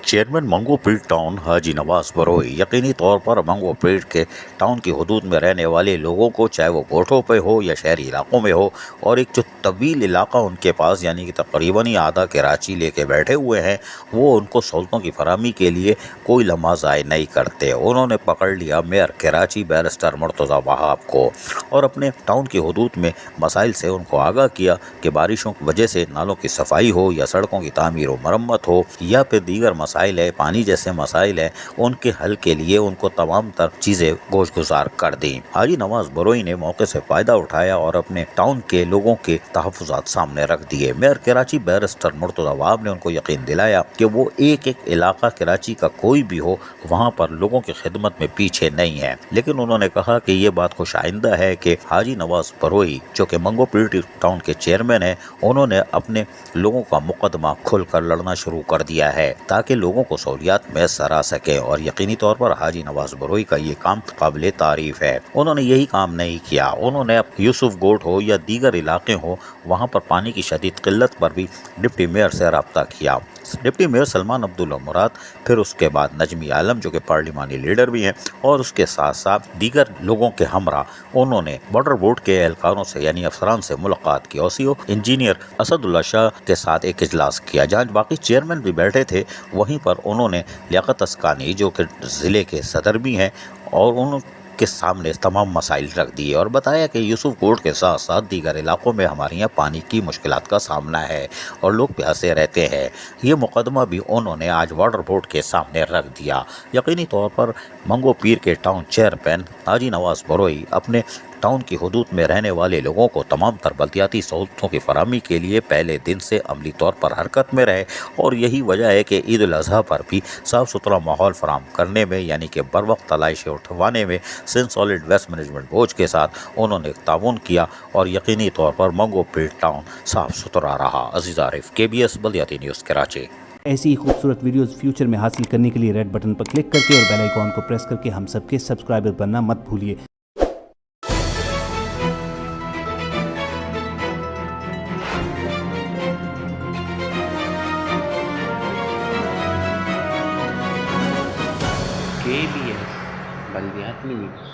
Chairman मंगो पीर town हाजी नवाज बरोई यकीनी तौर पर मंगो पीर के टाउन की हदूद में रहने वाले लोगों को, चाहे वो कोठों पे हो या शहरी इलाकों में हो, और एक जो तवील इलाका उनके पास यानी कि तकरीबन ही आधा कराची लेके बैठे हुए हैं, वो उनको सहूलतों की फराहमी के लिए कोई लम्हा ज़ाय नहीं करते। उन्होंने पकड़ लिया मेयर कराची बैरिस्टर मुर्तज़ा वहाब को और अपने टाउन की हदूद में मसाइल से उनको आगाह किया कि बारिशों की वजह से नालों की सफाई हो या सड़कों की तामीर व मरम्मत हो या फिर दीगर मसाइल है, पानी जैसे मसाइल है, उनके हल के लिए उनको तमाम तर चीज़ें गोशगुजार कर दी। हाजी नवाज बरोई ने मौके से फ़ायदा उठाया और अपने टाउन के लोगों के तहफ़्फ़ुज़ात सामने रख दिए। मेयर कराची बैरिस्टर मुर्तज़ा वहाब ने उनको यकीन दिलाया कि वो एक एक इलाका कराची का कोई भी हो, वहाँ पर लोगों की खिदमत में पीछे नहीं है। लेकिन उन्होंने कहा कि ये बात खुश आइंदा है कि हाजी नवाज बरोई जो कि मंगो पीर टाउन के चेयरमैन हैं, उन्होंने अपने लोगों का मुकदमा खुलकर लड़ना शुरू कर दिया है ताकि लोगों को सहूलियात मैसर आ सके। और यकीनी तौर पर हाजी नवाज बरोई का ये काम काबिल तारीफ है। उन्होंने यही काम नहीं किया, उन्होंने यूसुफ गोट हो या दीगर इलाके हो, वहाँ पर पानी की शदीद किल्लत पर भी डिप्टी मेयर से रब्ता किया। डिप्टी मेयर सलमान अब्दुल्ला मुराद, फिर उसके बाद नजमी आलम जो कि पार्लिमानी लीडर भी हैं, और उसके साथ साथ दीगर लोगों के हमरा उन्होंने बॉर्डर बोर्ड के एहलकारों से यानी अफसरान से मुलाकात की। OCO इंजीनियर असदुल्ला शाह के साथ एक इजलास किया जहाँ बाकी चेयरमैन भी बैठे थे। वहीं पर उन्होंने लियाकत अस्कानी जो कि ज़िले के सदर भी हैं और उनके सामने तमाम मसाइल रख दिए और बताया कि यूसुफ कोट के साथ साथ दीगर इलाकों में हमारे यहाँ पानी की मुश्किलात का सामना है और लोग प्यासे रहते हैं। ये मुकदमा भी उन्होंने आज वाटर बोर्ड के सामने रख दिया। यकीनी तौर पर मंगो पीर के टाउन चेयरमैन हाजी नवाज बरोई अपने टाउन की हदूद में रहने वाले लोगों को तमाम तर बल्दियाती सहूलतों की फराहमी के लिए पहले दिन से अमली तौर पर हरकत में रहे और यही वजह है कि ईद उल अज़हा पर भी साफ़ सुथरा माहौल फराहम करने में यानी कि बर वक्त तलाशें उठवाने में Sindh solid waste management board के साथ उन्होंने ताउन किया और यकीनी तौर पर मंगो पीर टाउन साफ़ सुथरा रहा। अजीज़ आरिफ, KBS बल्दियाती न्यूज़ कराची। ऐसी ही खूबसूरत वीडियोस फ्यूचर में हासिल करने के लिए रेड बटन पर क्लिक करके और बेल आइकॉन को प्रेस करके हम सबके सब्सक्राइबर बनना मत भूलिए। KBS बल्दियाती न्यूज़।